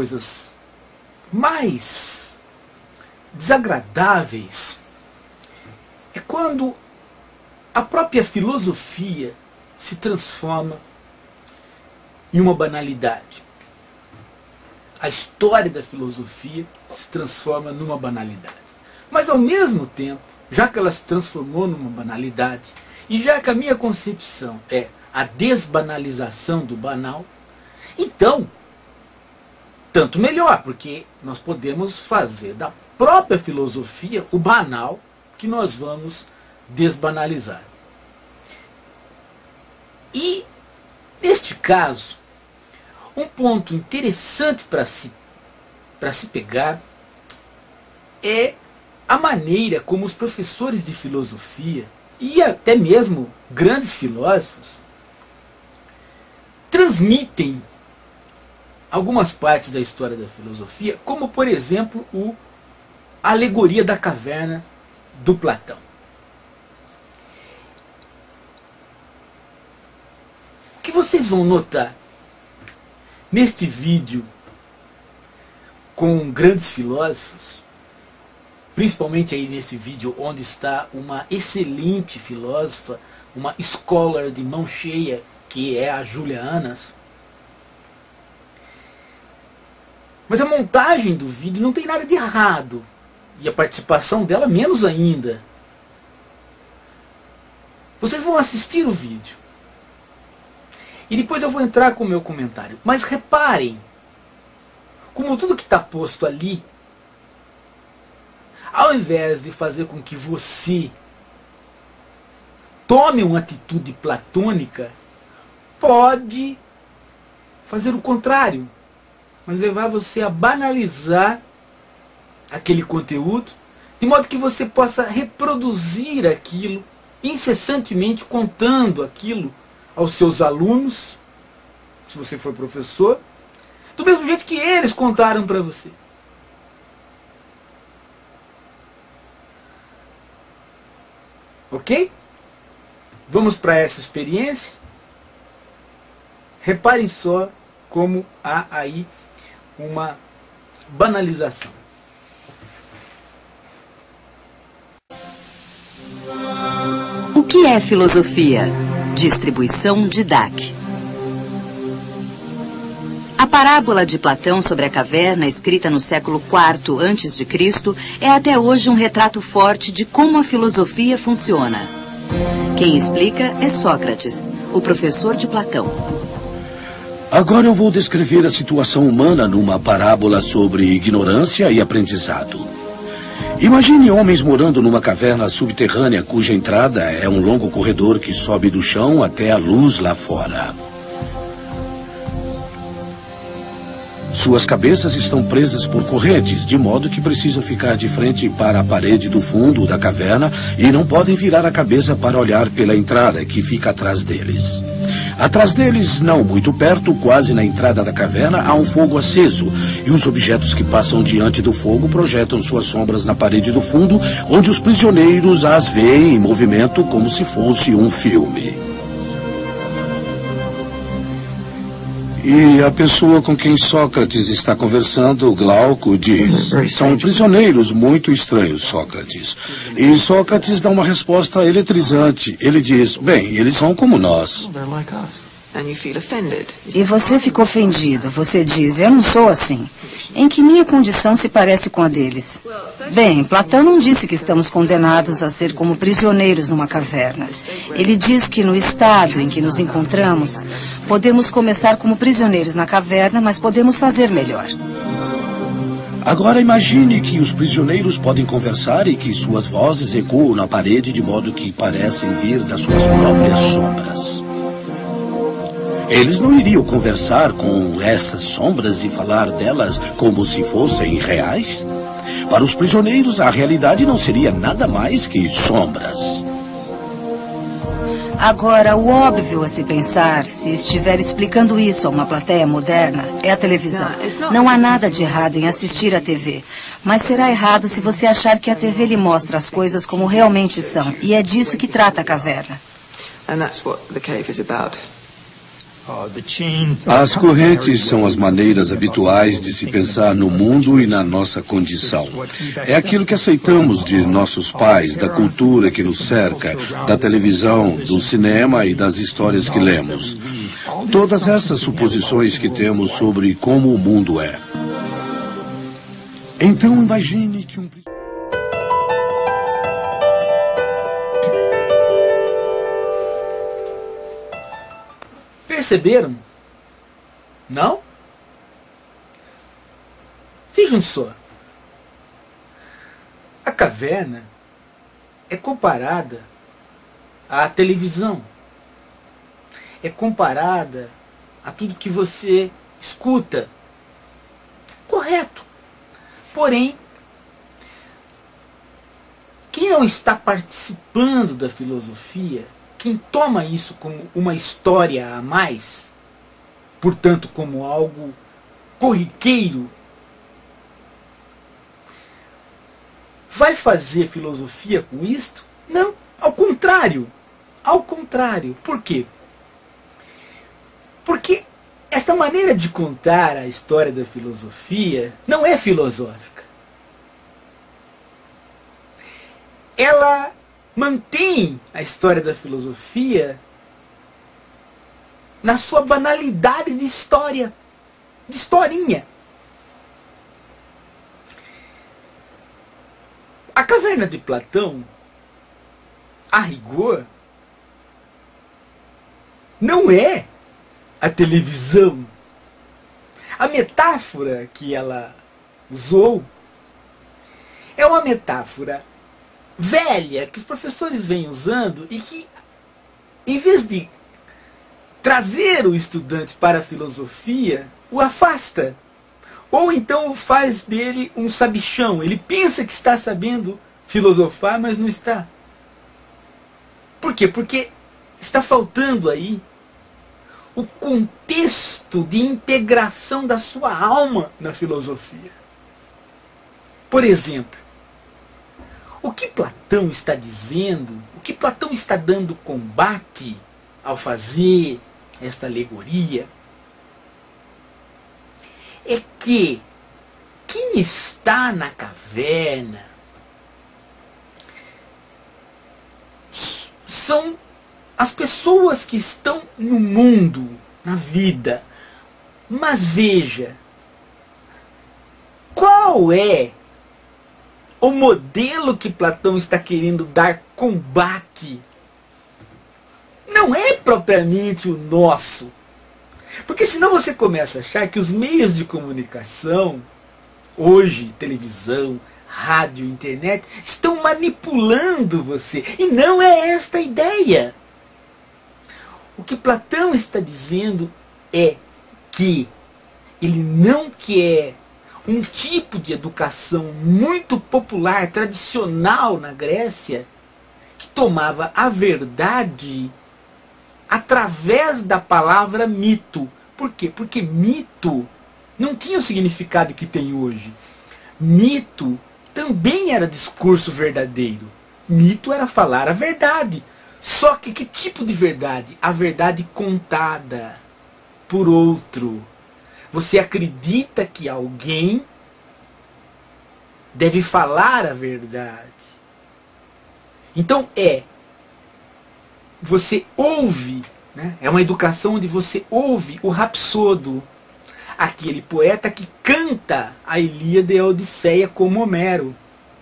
coisas mais desagradáveis é quando a própria filosofia se transforma em uma banalidade. A história da filosofia se transforma numa banalidade. Mas ao mesmo tempo, já que ela se transformou numa banalidade, e já que a minha concepção é a desbanalização do banal, então, tanto melhor, porque nós podemos fazer da própria filosofia o banal que nós vamos desbanalizar. E, neste caso, um ponto interessante para se pegar é a maneira como os professores de filosofia e até mesmo grandes filósofos transmitem algumas partes da história da filosofia, como por exemplo a alegoria da caverna do Platão. O que vocês vão notar neste vídeo com grandes filósofos, principalmente aí nesse vídeo onde está uma excelente filósofa, uma scholar de mão cheia, que é a Julia Annas. Mas a montagem do vídeo não tem nada de errado, e a participação dela menos ainda. Vocês vão assistir o vídeo e depois eu vou entrar com o meu comentário. Mas reparem como tudo que está posto ali, ao invés de fazer com que você tome uma atitude platônica, pode fazer o contrário, mas levar você a banalizar aquele conteúdo, de modo que você possa reproduzir aquilo incessantemente, contando aquilo aos seus alunos, se você for professor, do mesmo jeito que eles contaram para você. Ok? Vamos para essa experiência? Reparem só como há aí uma banalização. O que é filosofia? Distribuição de Dac. A parábola de Platão sobre a caverna, escrita no século IV a.C., é até hoje um retrato forte de como a filosofia funciona. Quem explica é Sócrates, o professor de Platão. Agora eu vou descrever a situação humana numa parábola sobre ignorância e aprendizado. Imagine homens morando numa caverna subterrânea cuja entrada é um longo corredor que sobe do chão até a luz lá fora. Suas cabeças estão presas por correntes, de modo que precisam ficar de frente para a parede do fundo da caverna e não podem virar a cabeça para olhar pela entrada que fica atrás deles. Atrás deles, não muito perto, quase na entrada da caverna, há um fogo aceso, e os objetos que passam diante do fogo projetam suas sombras na parede do fundo, onde os prisioneiros as veem em movimento como se fosse um filme. E a pessoa com quem Sócrates está conversando, Glauco, diz: são prisioneiros muito estranhos, Sócrates. E Sócrates dá uma resposta eletrizante. Ele diz: bem, eles são como nós. E você fica ofendido. Você diz: eu não sou assim. Em que minha condição se parece com a deles? Bem, Platão não disse que estamos condenados a ser como prisioneiros numa caverna. Ele diz que no estado em que nos encontramos, podemos começar como prisioneiros na caverna, mas podemos fazer melhor. Agora imagine que os prisioneiros podem conversar e que suas vozes ecoam na parede de modo que parecem vir das suas próprias sombras. Eles não iriam conversar com essas sombras e falar delas como se fossem reais? Para os prisioneiros, a realidade não seria nada mais que sombras. Agora, o óbvio a se pensar, se estiver explicando isso a uma plateia moderna, é a televisão. Não há nada de errado em assistir à TV, mas será errado se você achar que a TV lhe mostra as coisas como realmente são, e é disso que trata a caverna. As correntes são as maneiras habituais de se pensar no mundo e na nossa condição. É aquilo que aceitamos de nossos pais, da cultura que nos cerca, da televisão, do cinema e das histórias que lemos. Todas essas suposições que temos sobre como o mundo é. Então imagine que um... Perceberam? Não? Vejam só. A caverna é comparada à televisão. É comparada a tudo que você escuta. Correto. Porém, quem não está participando da filosofia, quem toma isso como uma história a mais, portanto como algo corriqueiro, vai fazer filosofia com isto? Não, ao contrário. Ao contrário. Por quê? Porque esta maneira de contar a história da filosofia não é filosófica. Ela mantém a história da filosofia na sua banalidade de história, de historinha. A caverna de Platão, a rigor, não é a televisão. A metáfora que ela usou é uma metáfora velha que os professores vêm usando e que, em vez de trazer o estudante para a filosofia, o afasta. Ou então faz dele um sabichão. Ele pensa que está sabendo filosofar, mas não está. Por quê? Porque está faltando aí o contexto de integração da sua alma na filosofia. Por exemplo, o que Platão está dizendo, o que Platão está dando combate ao fazer esta alegoria, é que quem está na caverna são as pessoas que estão no mundo, na vida. Mas veja, qual é o modelo que Platão está querendo dar combate? Não é propriamente o nosso. Porque senão você começa a achar que os meios de comunicação, hoje, televisão, rádio, internet, estão manipulando você. E não é esta a ideia. O que Platão está dizendo é que ele não quer um tipo de educação muito popular, tradicional na Grécia, que tomava a verdade através da palavra mito. Por quê? Porque mito não tinha o significado que tem hoje. Mito também era discurso verdadeiro. Mito era falar a verdade. Só que tipo de verdade? A verdade contada por outro. Você acredita que alguém deve falar a verdade. Então você ouve, né? É uma educação onde você ouve o Rapsodo, aquele poeta que canta a Ilíada e a Odisseia como Homero,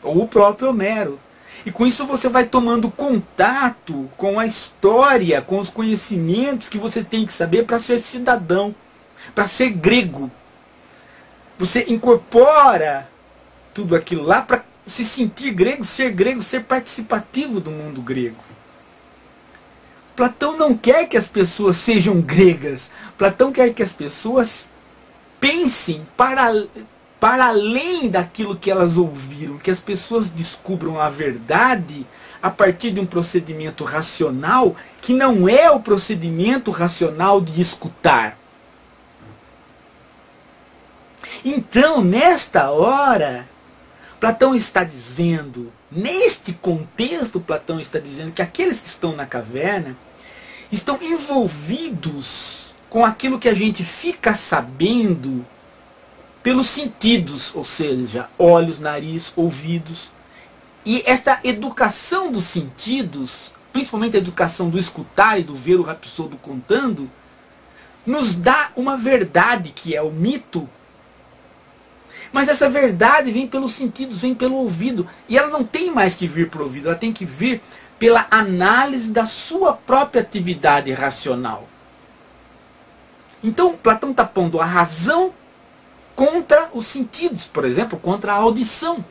ou o próprio Homero. E com isso você vai tomando contato com a história, com os conhecimentos que você tem que saber para ser cidadão, para ser grego. Você incorpora tudo aquilo lá para se sentir grego, ser participativo do mundo grego. Platão não quer que as pessoas sejam gregas. Platão quer que as pessoas pensem para além daquilo que elas ouviram, que as pessoas descubram a verdade a partir de um procedimento racional que não é o procedimento racional de escutar. Então, nesta hora, Platão está dizendo, neste contexto, Platão está dizendo que aqueles que estão na caverna estão envolvidos com aquilo que a gente fica sabendo pelos sentidos, ou seja, olhos, nariz, ouvidos. E esta educação dos sentidos, principalmente a educação do escutar e do ver o Rapsodo contando, nos dá uma verdade que é o mito. Mas essa verdade vem pelos sentidos, vem pelo ouvido. E ela não tem mais que vir pelo ouvido, ela tem que vir pela análise da sua própria atividade racional. Então Platão está pondo a razão contra os sentidos, por exemplo, contra a audição.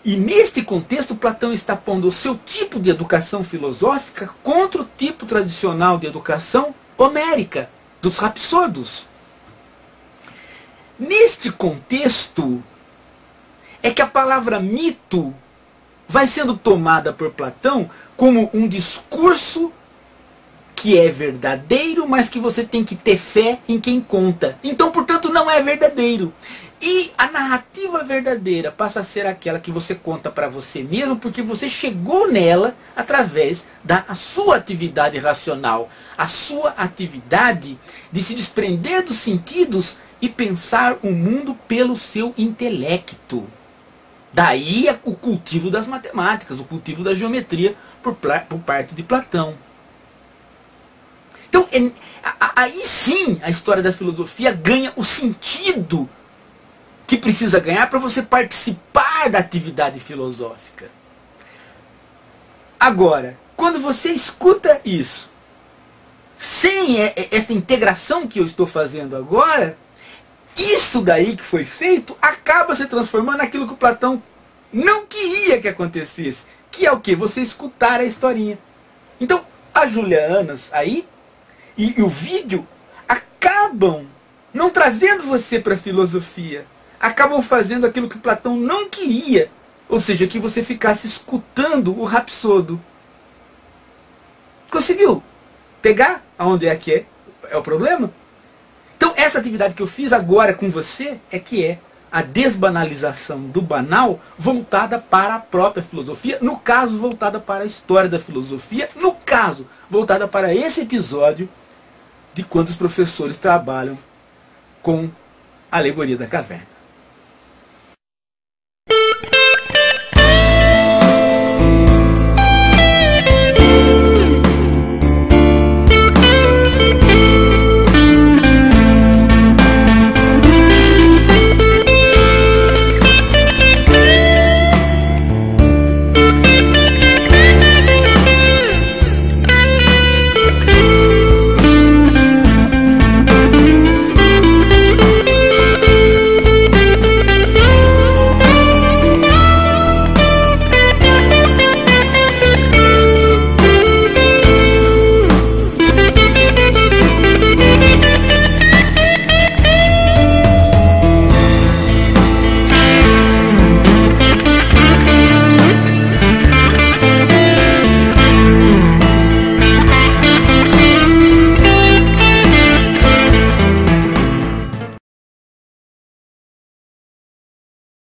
E neste contexto, Platão está pondo o seu tipo de educação filosófica contra o tipo tradicional de educação homérica, dos rapsodos. Neste contexto, é que a palavra mito vai sendo tomada por Platão como um discurso que é verdadeiro, mas que você tem que ter fé em quem conta. Então, portanto, não é verdadeiro. E a narrativa verdadeira passa a ser aquela que você conta para você mesmo, porque você chegou nela através da sua atividade racional, a sua atividade de se desprender dos sentidos e pensar o mundo pelo seu intelecto. Daí o cultivo das matemáticas, o cultivo da geometria por parte de Platão. Então, aí sim a história da filosofia ganha o sentido que precisa ganhar para você participar da atividade filosófica. Agora, quando você escuta isso, sem esta integração que eu estou fazendo agora, isso daí que foi feito acaba se transformando naquilo que o Platão não queria que acontecesse, que é o quê? Você escutar a historinha. Então, as Julianas aí e o vídeo acabam não trazendo você para a filosofia, acabam fazendo aquilo que Platão não queria, ou seja, que você ficasse escutando o Rapsodo. Conseguiu pegar aonde é que é o problema? Então essa atividade que eu fiz agora com você é que é a desbanalização do banal voltada para a própria filosofia, no caso voltada para a história da filosofia, no caso voltada para esse episódio de quando os professores trabalham com a alegoria da caverna.